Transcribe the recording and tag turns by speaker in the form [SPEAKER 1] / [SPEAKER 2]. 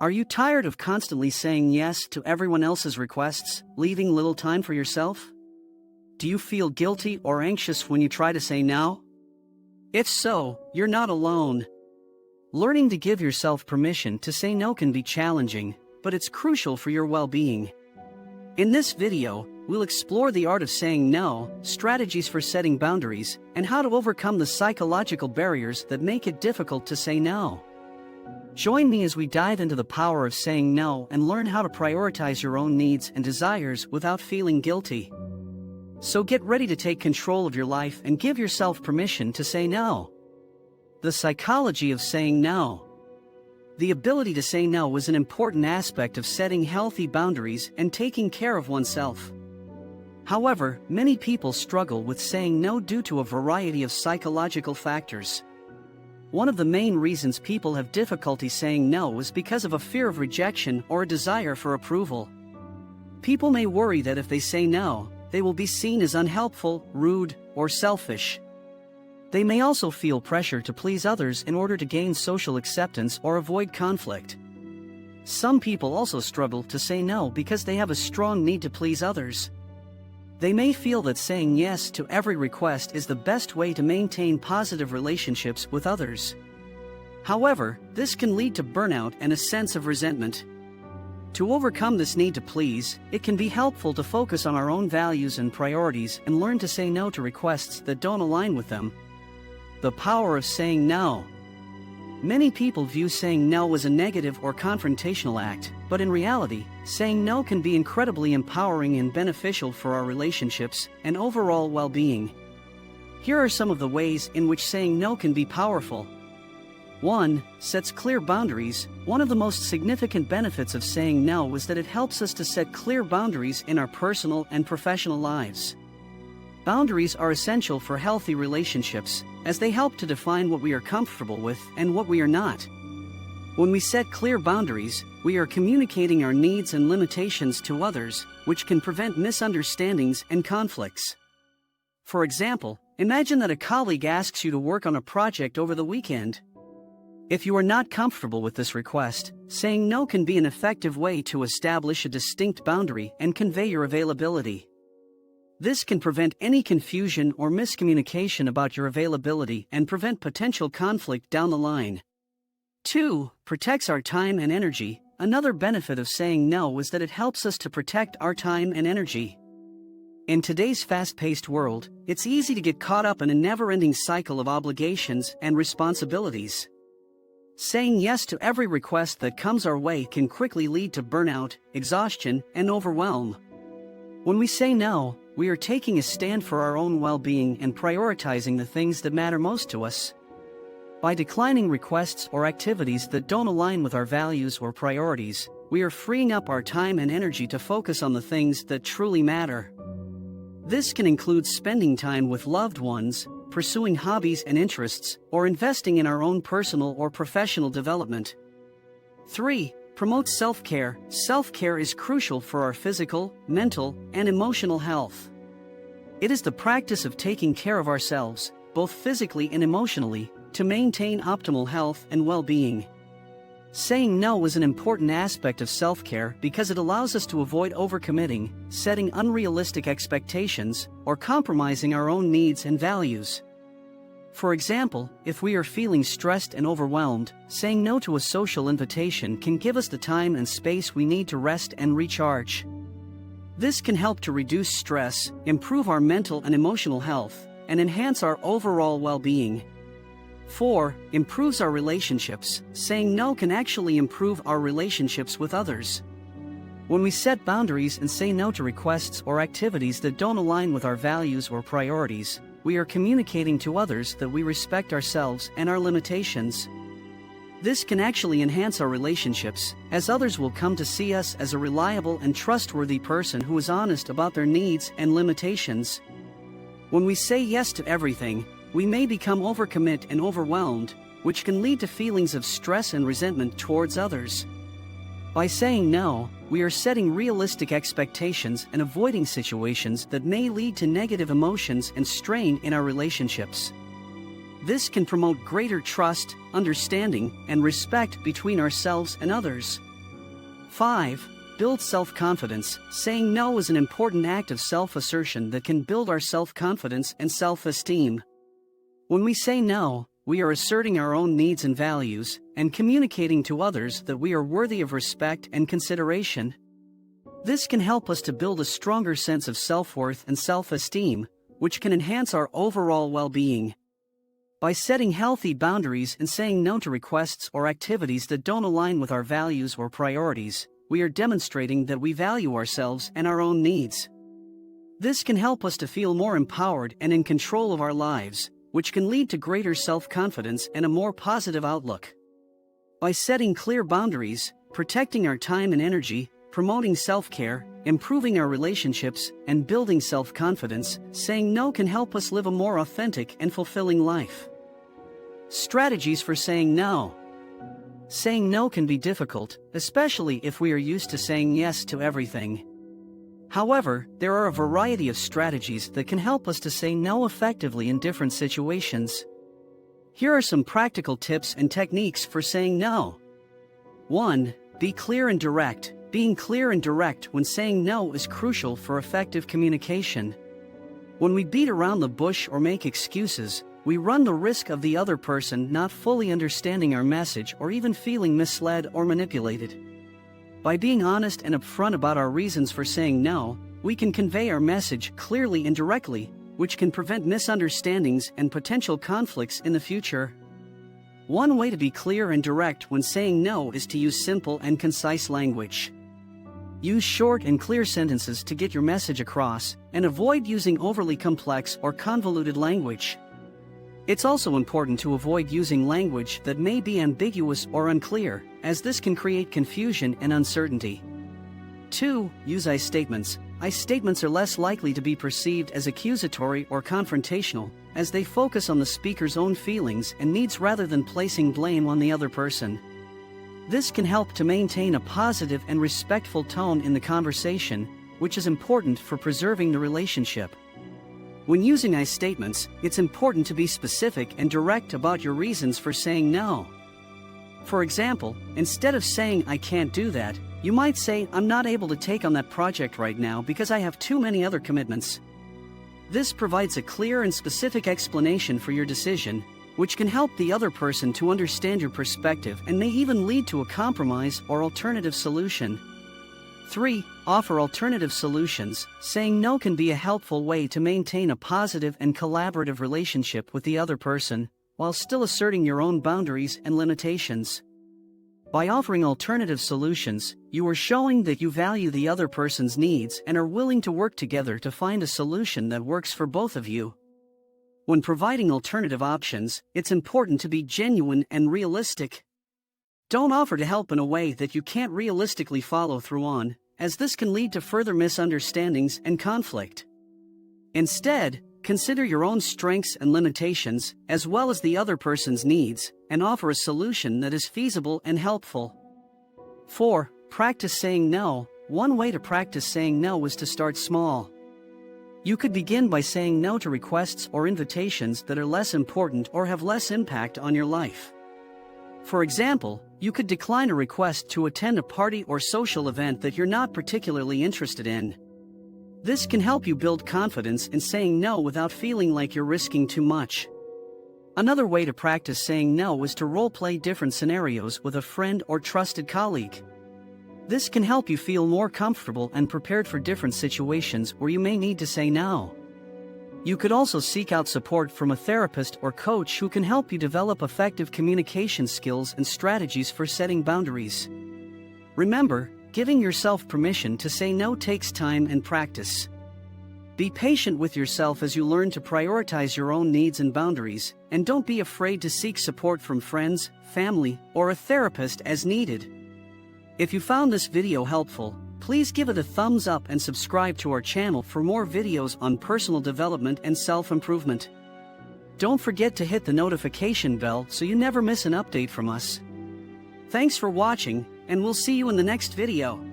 [SPEAKER 1] Are you tired of constantly saying yes to everyone else's requests, leaving little time for yourself? Do you feel guilty or anxious when you try to say no? If so, you're not alone. Learning to give yourself permission to say no can be challenging, but it's crucial for your well-being. In this video, we'll explore the art of saying no, strategies for setting boundaries, and how to overcome the psychological barriers that make it difficult to say no. Join me as we dive into the power of saying no and learn how to prioritize your own needs and desires without feeling guilty. So get ready to take control of your life and give yourself permission to say no. The psychology of saying no. The ability to say no is an important aspect of setting healthy boundaries and taking care of oneself. However, many people struggle with saying no due to a variety of psychological factors. One of the main reasons people have difficulty saying no is because of a fear of rejection or a desire for approval. People may worry that if they say no, they will be seen as unhelpful, rude, or selfish. They may also feel pressure to please others in order to gain social acceptance or avoid conflict. Some people also struggle to say no because they have a strong need to please others. They may feel that saying yes to every request is the best way to maintain positive relationships with others. However, this can lead to burnout and a sense of resentment. To overcome this need to please, it can be helpful to focus on our own values and priorities and learn to say no to requests that don't align with them. The power of saying no. Many people view saying no as a negative or confrontational act, but in reality, saying no can be incredibly empowering and beneficial for our relationships and overall well-being. Here are some of the ways in which saying no can be powerful. 1. Sets clear boundaries. One of the most significant benefits of saying no is that it helps us to set clear boundaries in our personal and professional lives. Boundaries are essential for healthy relationships, as they help to define what we are comfortable with and what we are not. When we set clear boundaries, we are communicating our needs and limitations to others, which can prevent misunderstandings and conflicts. For example, imagine that a colleague asks you to work on a project over the weekend. If you are not comfortable with this request, saying no can be an effective way to establish a distinct boundary and convey your availability. This can prevent any confusion or miscommunication about your availability and prevent potential conflict down the line. 2. Protects our time and energy. Another benefit of saying no is that it helps us to protect our time and energy. In today's fast-paced world, it's easy to get caught up in a never-ending cycle of obligations and responsibilities. Saying yes to every request that comes our way can quickly lead to burnout, exhaustion, and overwhelm. When we say no, we are taking a stand for our own well-being and prioritizing the things that matter most to us. By declining requests or activities that don't align with our values or priorities, we are freeing up our time and energy to focus on the things that truly matter. This can include spending time with loved ones, pursuing hobbies and interests, or investing in our own personal or professional development. 3. Promotes self-care. Self-care is crucial for our physical, mental, and emotional health. It is the practice of taking care of ourselves, both physically and emotionally, to maintain optimal health and well-being. Saying no is an important aspect of self-care because it allows us to avoid overcommitting, setting unrealistic expectations, or compromising our own needs and values. For example, if we are feeling stressed and overwhelmed, saying no to a social invitation can give us the time and space we need to rest and recharge. This can help to reduce stress, improve our mental and emotional health, and enhance our overall well-being. 4. Improves our relationships. Saying no can actually improve our relationships with others. When we set boundaries and say no to requests or activities that don't align with our values or priorities, we are communicating to others that we respect ourselves and our limitations. This can actually enhance our relationships, as others will come to see us as a reliable and trustworthy person who is honest about their needs and limitations. When we say yes to everything, we may become overcommit and overwhelmed, which can lead to feelings of stress and resentment towards others. By saying no, we are setting realistic expectations and avoiding situations that may lead to negative emotions and strain in our relationships. This can promote greater trust, understanding, and respect between ourselves and others. 5. Build self-confidence. Saying no is an important act of self-assertion that can build our self-confidence and self-esteem. When we say no, we are asserting our own needs and values, and communicating to others that we are worthy of respect and consideration. This can help us to build a stronger sense of self-worth and self-esteem, which can enhance our overall well-being. By setting healthy boundaries and saying no to requests or activities that don't align with our values or priorities, we are demonstrating that we value ourselves and our own needs. This can help us to feel more empowered and in control of our lives, which can lead to greater self-confidence and a more positive outlook. By setting clear boundaries, protecting our time and energy, promoting self-care, improving our relationships, and building self-confidence, saying no can help us live a more authentic and fulfilling life. Strategies for saying no. Saying no can be difficult, especially if we are used to saying yes to everything. However, there are a variety of strategies that can help us to say no effectively in different situations. Here are some practical tips and techniques for saying no. 1. Be clear and direct. Being clear and direct when saying no is crucial for effective communication. When we beat around the bush or make excuses, we run the risk of the other person not fully understanding our message or even feeling misled or manipulated. By being honest and upfront about our reasons for saying no, we can convey our message clearly and directly, which can prevent misunderstandings and potential conflicts in the future. One way to be clear and direct when saying no is to use simple and concise language. Use short and clear sentences to get your message across, and avoid using overly complex or convoluted language. It's also important to avoid using language that may be ambiguous or unclear, as this can create confusion and uncertainty. 2. Use I statements. I statements are less likely to be perceived as accusatory or confrontational, as they focus on the speaker's own feelings and needs rather than placing blame on the other person. This can help to maintain a positive and respectful tone in the conversation, which is important for preserving the relationship. When using I statements, it's important to be specific and direct about your reasons for saying no. For example, instead of saying I can't do that, you might say I'm not able to take on that project right now because I have too many other commitments. This provides a clear and specific explanation for your decision, which can help the other person to understand your perspective and may even lead to a compromise or alternative solution. 3. Offer alternative solutions. Saying no can be a helpful way to maintain a positive and collaborative relationship with the other person, while still asserting your own boundaries and limitations. By offering alternative solutions, you are showing that you value the other person's needs and are willing to work together to find a solution that works for both of you. When providing alternative options, it's important to be genuine and realistic. Don't offer to help in a way that you can't realistically follow through on, as this can lead to further misunderstandings and conflict. Instead, consider your own strengths and limitations, as well as the other person's needs, and offer a solution that is feasible and helpful. 4. Practice saying no. One way to practice saying no is to start small. You could begin by saying no to requests or invitations that are less important or have less impact on your life. For example, you could decline a request to attend a party or social event that you're not particularly interested in. This can help you build confidence in saying no without feeling like you're risking too much. Another way to practice saying no is to role-play different scenarios with a friend or trusted colleague. This can help you feel more comfortable and prepared for different situations where you may need to say no. You could also seek out support from a therapist or coach who can help you develop effective communication skills and strategies for setting boundaries. Remember, giving yourself permission to say no takes time and practice. Be patient with yourself as you learn to prioritize your own needs and boundaries, and don't be afraid to seek support from friends, family, or a therapist as needed. If you found this video helpful, please give it a thumbs up and subscribe to our channel for more videos on personal development and self-improvement. Don't forget to hit the notification bell so you never miss an update from us. Thanks for watching, and we'll see you in the next video.